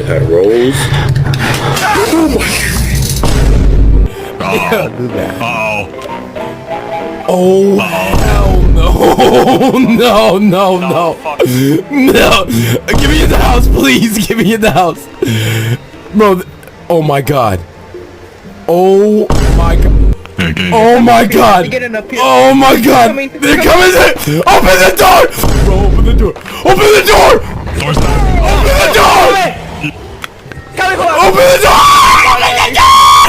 it how it rolls. Oh hell no! No, no, no, no! Give me in the house, please! Give me in the house, bro. Oh my god! Oh my god! Oh my god! Oh my god! They're coming! Open the door! Bro, open the door! Open the door! Open the door! Open the door!